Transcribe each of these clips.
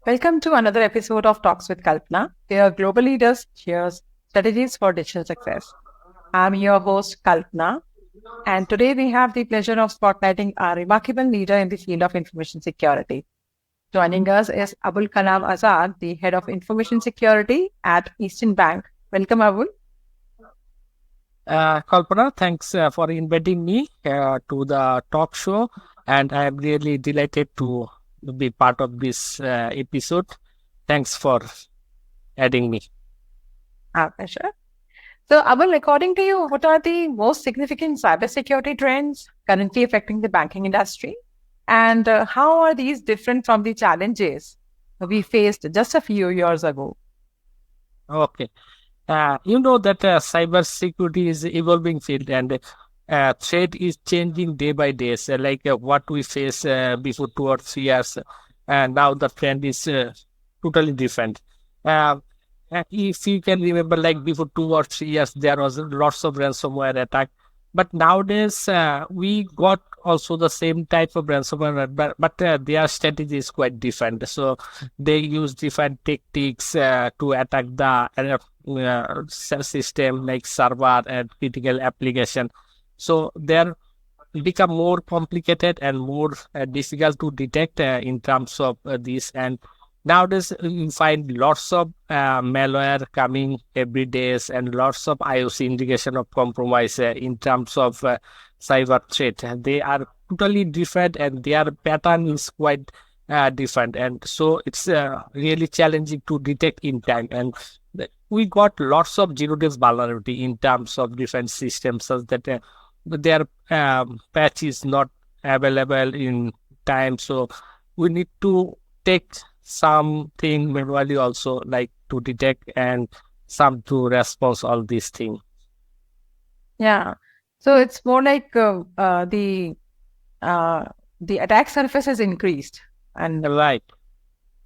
Welcome to another episode of Talks with Kalpana, where global leaders share strategies for digital success. I'm your host, Kalpana, and today we have the pleasure of spotlighting a remarkable leader in the field of information security. Joining us is Abul Kalam Azad, the head of information security at Eastern Bank. Welcome, Abul. Kalpana, thanks for inviting me to the talk show, and I am really delighted to be part of this episode. Thanks for adding me. Our pleasure. So, Abul, according to you, what are the most significant cybersecurity trends currently affecting the banking industry? And how are these different from the challenges we faced just a few years ago? Okay. You know that cybersecurity is evolving field, and threat is changing day by day. So like what we face before 2 or 3 years, and now the trend is totally different. If you can remember, like before 2 or 3 years, there was lots of ransomware attack. But nowadays, we got also the same type of ransomware, but their strategy is quite different. So they use different tactics to attack the system like server and critical application. So they're become more complicated and more difficult to detect in terms of this. And nowadays you find lots of malware coming every day and lots of IOC indication of compromise in terms of cyber threat. They are totally different and their pattern is quite different, and so it's really challenging to detect in time. And we got lots of zero days vulnerability in terms of different systems, such that their patch is not available in time. So we need to take something manually also, like to detect and some to respond all these things. Yeah. So it's more like the attack surface has increased and Right.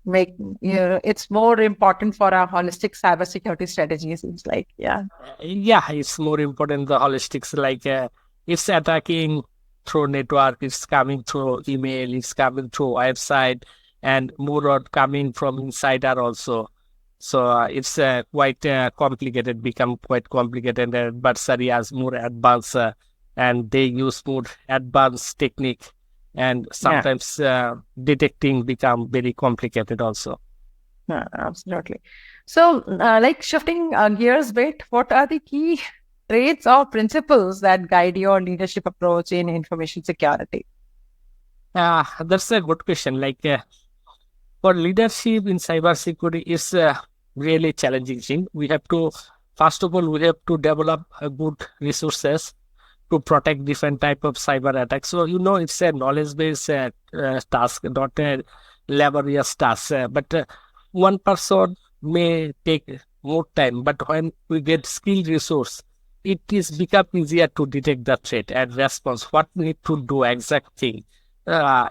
it's more important for our holistic cybersecurity strategy. Seems like, yeah. Yeah, it's more important the holistics, like it's attacking through network, it's coming through email, it's coming through website, and more are coming from insider also. So it's quite complicated, become quite complicated. Adversary has more advanced and they use more advanced technique, and sometimes detecting become very complicated also. Yeah, absolutely. So, like shifting gears a bit, what are the key traits or principles that guide your leadership approach in information security? That's a good question. Like for leadership in cybersecurity is really challenging thing. We have to, first of all, we have to develop good resources to protect different type of cyber attacks. So it's a knowledge-based task, not a laborious task. But one person may take more time, but when we get skilled resource, it is become easier to detect the threat and response. What we need to do exact thing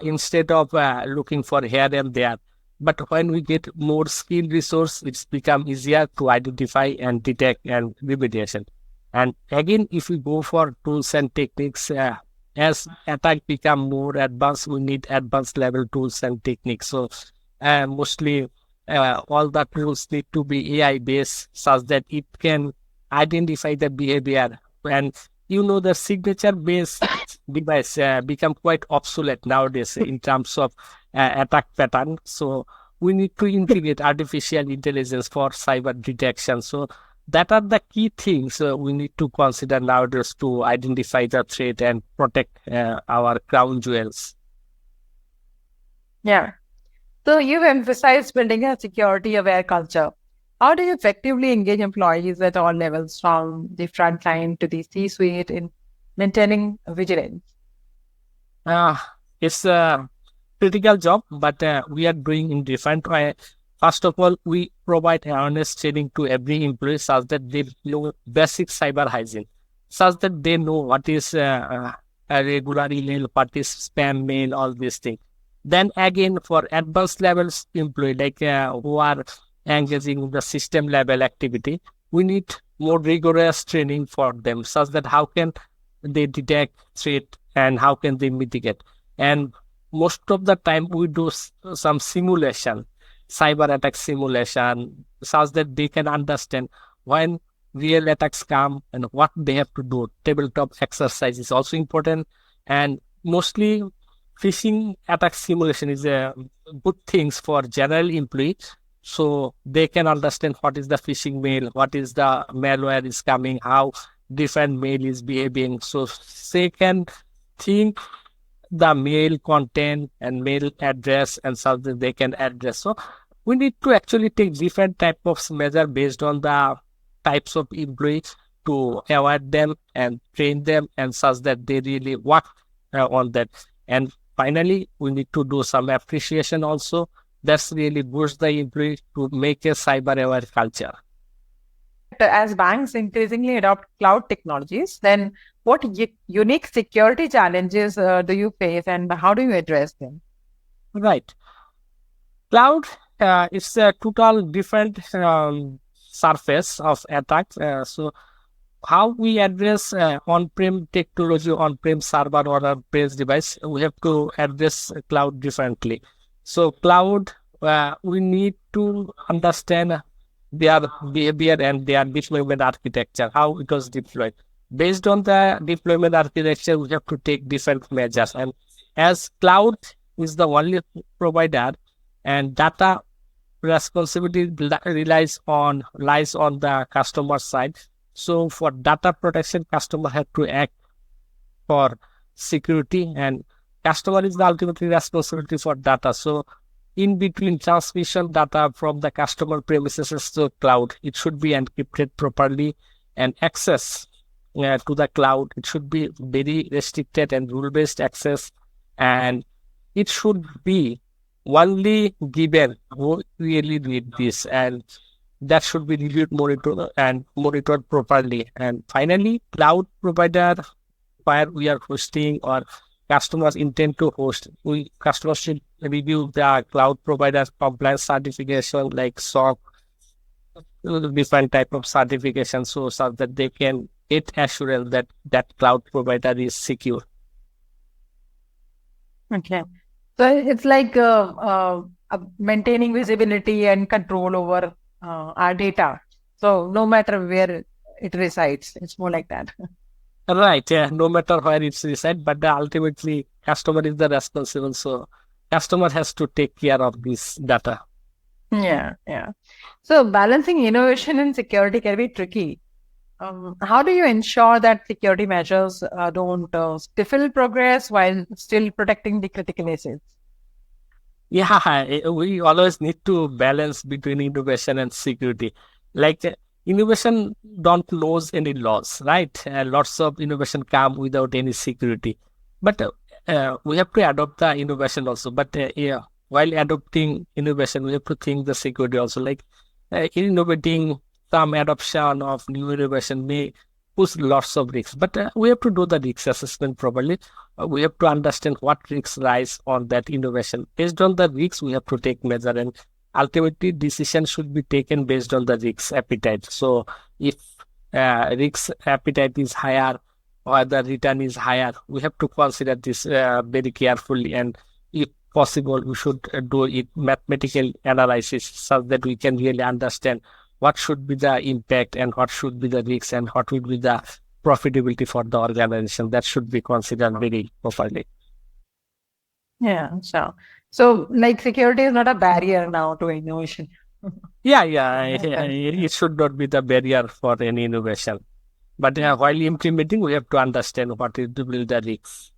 instead of looking for here and there. But when we get more skilled resource, it's become easier to identify and detect and remediation. And again, if we go for tools and techniques, as attack become more advanced, we need advanced level tools and techniques. So mostly all the tools need to be AI based, such that it can identify the behavior. And the signature based device become quite obsolete nowadays in terms of attack pattern. So we need to integrate artificial intelligence for cyber detection. So that are the key things we need to consider nowadays to identify the threat and protect our crown jewels. Yeah. So you've emphasized building a security-aware culture. How do you effectively engage employees at all levels, from the front line to the C-suite, in maintaining vigilance? It's a critical job, but we are doing in different way. First of all, we provide awareness training to every employee, such that they know basic cyber hygiene, such that they know what is a regular email, what is spam mail, all these things. Then again, for advanced levels employee, like who are engaging in the system level activity, we need more rigorous training for them, such that how can they detect threat and how can they mitigate. And most of the time we do some simulation cyber attack simulation, such that they can understand when real attacks come and what they have to do. Tabletop exercise is also important, and mostly phishing attack simulation is a good things for general employees, so they can understand what is the phishing mail, what is the malware is coming, how different mail is behaving, so they can think the mail content and mail address and something they can address. So we need to actually take different type of measure based on the types of employees to award them and train them and such that they really work on that. And finally, we need to do some appreciation also. That's really boosts the employee to make a cyber aware culture. As banks increasingly adopt cloud technologies, then what unique security challenges do you face and how do you address them? Right. Cloud is a total different surface of attack. So how we address on-prem technology, on-prem server or on-prem device, we have to address cloud differently. So cloud, we need to understand their behavior and their deployment architecture, how it was deployed. Based on the deployment architecture, we have to take different measures. And as cloud is the only provider and data responsibility lies on the customer side. So for data protection, customer have to act for security, and customer is the ultimately responsibility for data. So in between transmission data from the customer premises to cloud, it should be encrypted properly, and access to the cloud, it should be very restricted and rule-based access, and it should be only given who really need this, and that should be reviewed, monitored properly. And finally, cloud provider where we are hosting or customers intend to host, customers should review the cloud provider compliance certification like SOC, different type of certification, so that they can get assurance that that cloud provider is secure. Okay. So it's like maintaining visibility and control over our data. So no matter where it resides, it's more like that. Right, yeah, no matter where it's resides, but ultimately customer is the responsible, so customer has to take care of this data. Yeah, yeah. So balancing innovation and security can be tricky. How do you ensure that security measures don't stifle progress while still protecting the critical assets? Yeah, we always need to balance between innovation and security. Like innovation don't lose any laws, right? Lots of innovation come without any security, but we have to adopt the innovation also. But yeah, while adopting innovation, we have to think the security also. Like innovating some adoption of new innovation may push lots of risks, but we have to do the risk assessment properly. We have to understand what risks rise on that innovation. Based on the risks, we have to take measure, and ultimately decision should be taken based on the risk appetite. So if risk appetite is higher or the return is higher, we have to consider this very carefully, and if possible, we should do it mathematical analysis so that we can really understand what should be the impact and what should be the risks and what will be the profitability for the organization. That should be considered very properly. Yeah, so like security is not a barrier now to innovation. Yeah, it should not be the barrier for any innovation. But while implementing, we have to understand what is the risks.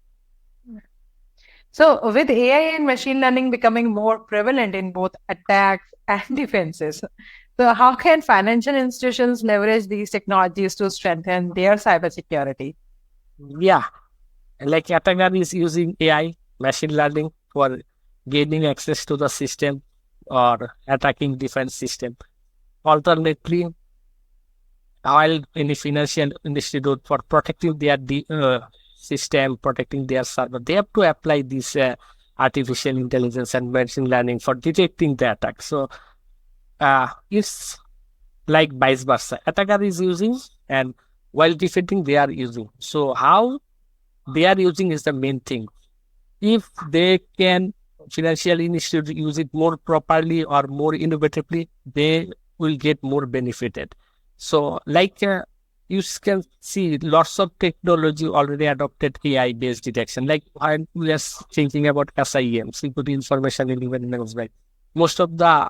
So with AI and machine learning becoming more prevalent in both attacks and defenses, so how can financial institutions leverage these technologies to strengthen their cybersecurity? Yeah, like attacker is using AI, machine learning for gaining access to the system or attacking defense system. Alternately, while any financial institute for protecting their system, protecting their server, they have to apply this artificial intelligence and machine learning for detecting the attack. So it's like vice versa. Attacker is using, and while defending, they are using. So how they are using is the main thing. If they can financial institutes use it more properly or more innovatively, they will get more benefited. So you can see lots of technology already adopted AI-based detection. Like when we are thinking about SIM, Security Information and Event Management, most of the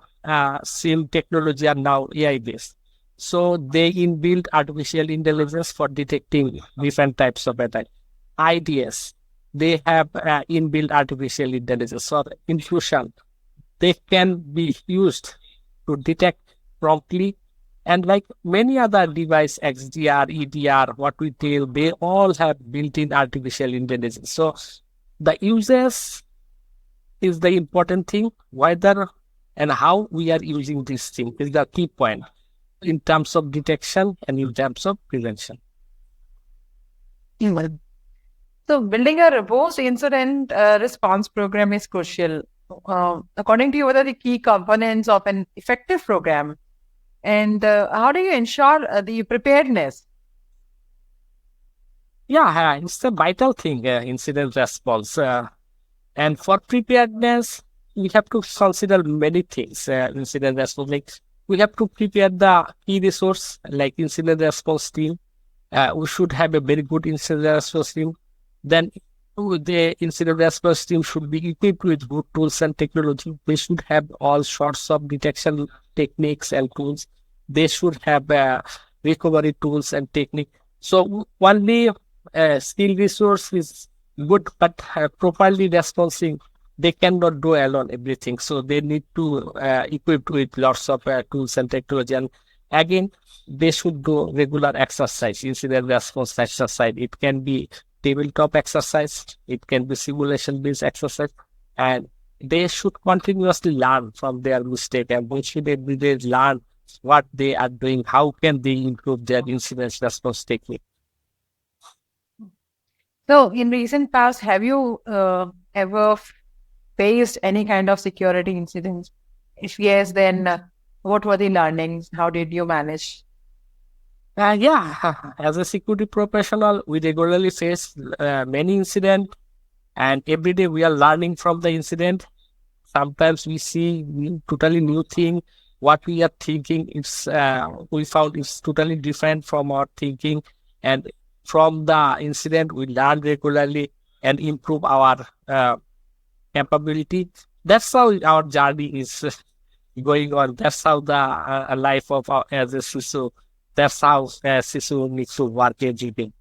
same technology are now AI-based. So they inbuild artificial intelligence for detecting different types of attack. IDS, they have inbuilt artificial intelligence or intrusion. They can be used to detect promptly. And like many other device, XDR, EDR, what we tell, they all have built-in artificial intelligence. So the users is the important thing. Whether and how we are using this thing is the key point in terms of detection and in terms of prevention. Well, so building a robust incident response program is crucial. According to you, what are the key components of an effective program? And how do you ensure the preparedness? Yeah, it's a vital thing, incident response. And for preparedness, we have to consider many things. Incident response, like we have to prepare the key resource, like incident response team. We should have a very good incident response team. Then the incident response team should be equipped with good tools and technology. They should have all sorts of detection techniques and tools. They should have recovery tools and technique. So only skill resource is good, but properly responsive, they cannot do alone everything. So they need to equip with lots of tools and technology. And again, they should do regular exercise, incident response exercise. It can be tabletop exercise, it can be simulation-based exercise, and they should continuously learn from their mistake, and they should every day learn what they are doing, how can they improve their incident response technique. So, in recent past, have you ever faced any kind of security incidents? If yes, then what were the learnings? How did you manage? Yeah, as a security professional, we regularly face many incidents, and every day we are learning from the incident. Sometimes we see totally new thing. What we are thinking is we found is totally different from our thinking, and from the incident we learn regularly and improve our capability. That's how our journey is going on. That's how the life of as a CISO. That's how CISO needs to work every day.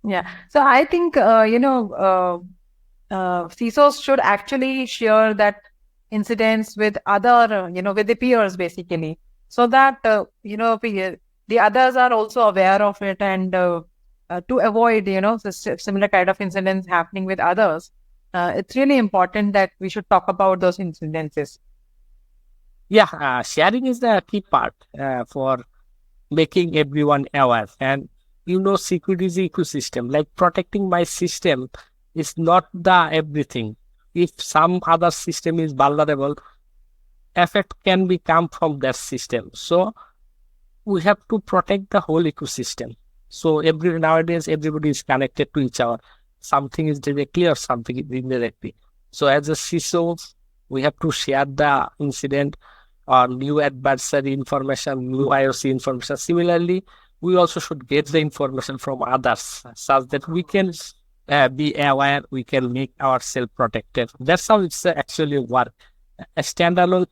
Yeah. So I think CISOs should actually share that incidents with other, with the peers basically, so that the others are also aware of it, and to avoid similar kind of incidents happening with others. It's really important that we should talk about those incidences. Yeah, sharing is the key part for making everyone aware. And security is ecosystem. Like protecting my system is not the everything. If some other system is vulnerable, effect can be come from that system. So we have to protect the whole ecosystem. So nowadays everybody is connected to each other. Something is directly or something is indirectly. So as a CISO, we have to share the incident or new adversary information, new IOC information. Similarly, we also should get the information from others such that we can be aware, we can make ourselves protected. That's how it's actually work. A standalone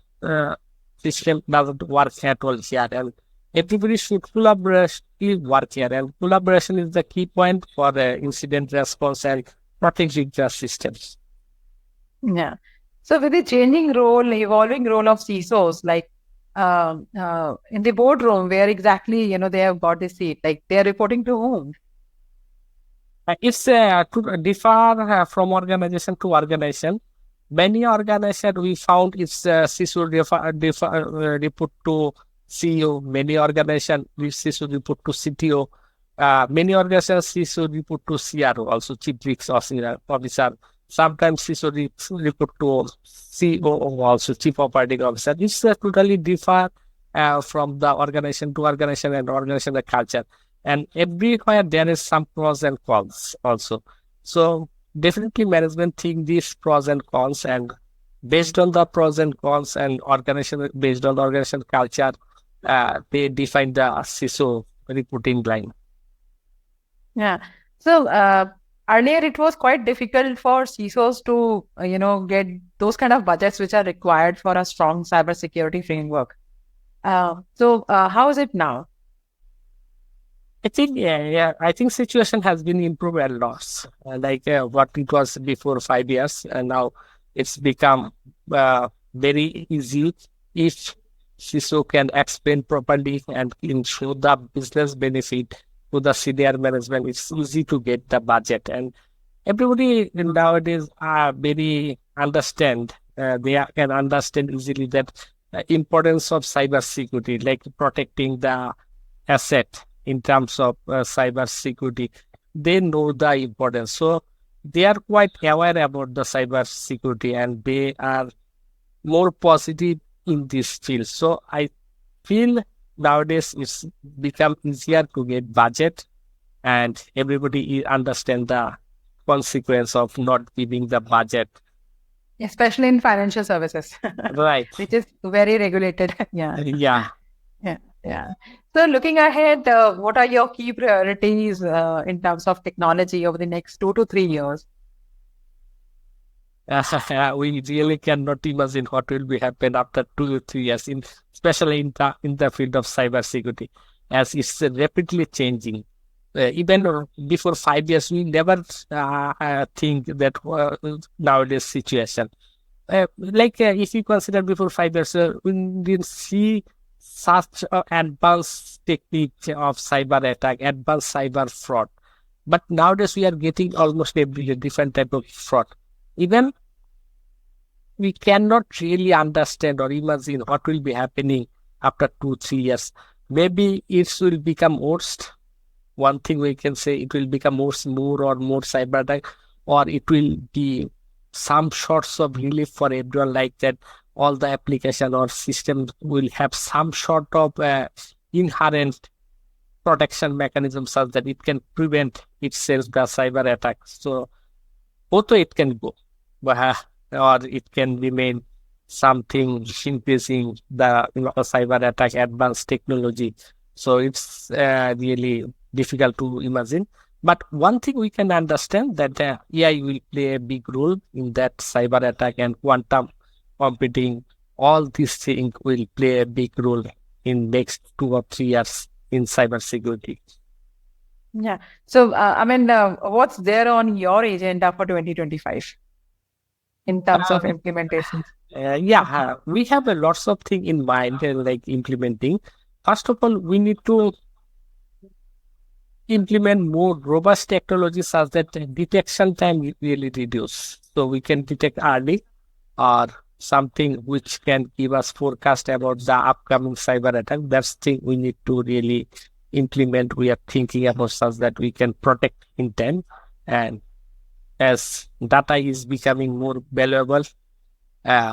system doesn't work at all here, and everybody should collaboratively work here. And collaboration is the key point for the incident response and protecting the systems. Yeah. So with the changing role, evolving role of CISOs, like in the boardroom, where exactly they have got the seat, like they are reporting to whom? It's to differ from organization to organization. Many organizations we found it's CISO report to CEO. Many organizations CISO report to CTO. Many organizations CISO report to CRO, also Chief Risk Officer. Sometimes CISO report to COO, also Chief Operating Officer. It's totally differ from the organization to organization and organization the culture. And everywhere there is some pros and cons also. So definitely management think these pros and cons, and based on the pros and cons and organization, based on the organization culture, they define the CISO reporting line. Yeah. So earlier it was quite difficult for CISOs to, get those kind of budgets which are required for a strong cybersecurity framework. How is it now? I think situation has been improved a lot. What it was before 5 years, and now it's become very easy if CISO can explain properly and can show the business benefit to the senior management. It's easy to get the budget, and everybody nowadays are very understand. Can understand easily that importance of cyber security, like protecting the asset in terms of cyber security. They know the importance, so they are quite aware about the cyber security, and they are more positive in this field. So I feel nowadays it's become easier to get budget, and everybody understand the consequence of not giving the budget. Especially in financial services, Right. which is very regulated. Yeah. Yeah. Yeah. So looking ahead, what are your key priorities in terms of technology over the next 2 to 3 years? We really cannot imagine what will be happen after 2 to 3 years, especially in the field of cybersecurity, as it's rapidly changing. Even before 5 years, we never think that nowadays situation. If you consider before 5 years, we didn't see such advanced technique of cyber attack, advanced cyber fraud. But nowadays we are getting almost every different type of fraud. Even we cannot really understand or imagine what will be happening after 2 3 years. Maybe it will become worse. One thing we can say, it will become more or more cyber attack, or it will be some sorts of relief for everyone, like that all the application or systems will have some sort of inherent protection mechanism such that it can prevent itself the cyber attack. So both way it can go, or it can remain something increasing the cyber attack advanced technology. So it's really difficult to imagine. But one thing we can understand that AI will play a big role in that cyber attack, and quantum computing, all these things will play a big role in next 2 or 3 years in cybersecurity. Yeah. So, what's there on your agenda for 2025 in terms of implementation? We have a lots of things in mind, like implementing. First of all, we need to implement more robust technology such that detection time really reduce. So we can detect early, or something which can give us forecast about the upcoming cyber attack. That's thing we need to really implement. We are thinking about such that we can protect in time. And as data is becoming more valuable,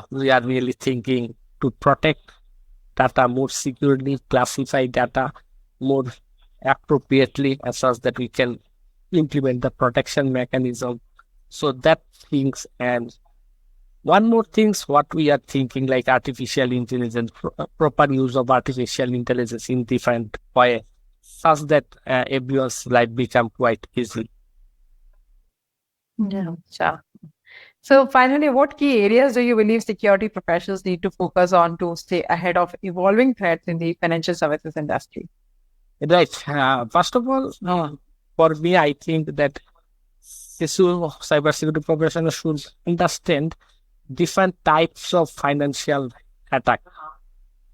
we are really thinking to protect data more securely, classify data more appropriately, as such that we can implement the protection mechanism. So that things. And one more things what we are thinking, like artificial intelligence, proper use of artificial intelligence in different way, such that everyone's life become quite easy. Yeah, sure. So finally, what key areas do you believe security professionals need to focus on to stay ahead of evolving threats in the financial services industry? Right. First of all, for me, I think that cybersecurity professionals should understand different types of financial attack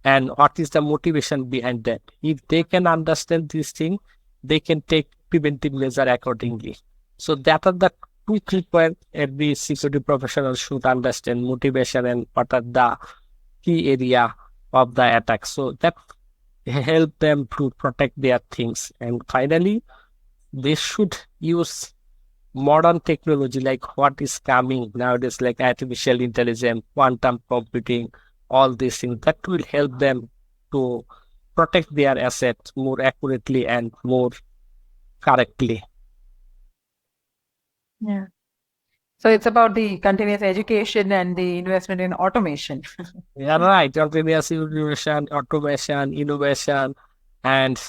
and what is the motivation behind that. If they can understand this thing, they can take preventive measure accordingly. So that are the two key points every security professional should understand: motivation and what are the key area of the attack. So that help them to protect their things. And finally, they should use modern technology, like what is coming nowadays, like artificial intelligence, quantum computing, all these things that will help them to protect their assets more accurately and more correctly. Yeah. So it's about the continuous education and the investment in automation. Yeah, right. Continuous innovation, automation, innovation, and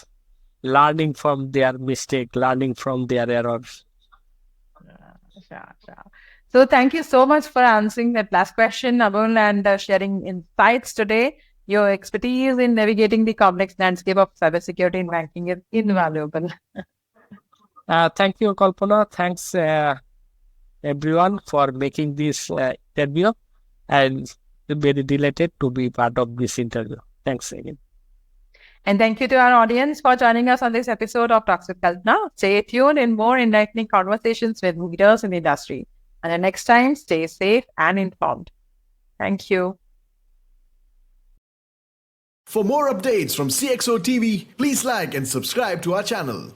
learning from their mistake, learning from their errors. Sure, sure. So thank you so much for answering that last question, Abul, and sharing insights today. Your expertise in navigating the complex landscape of cybersecurity in banking is invaluable. Thank you, Kalpana. Thanks, everyone, for making this interview. And very delighted to be part of this interview. Thanks again. And thank you to our audience for joining us on this episode of Talks with Kalpana. Stay tuned in more enlightening conversations with leaders in the industry. And the next time, stay safe and informed. Thank you. For more updates from CXOTV, please like and subscribe to our channel.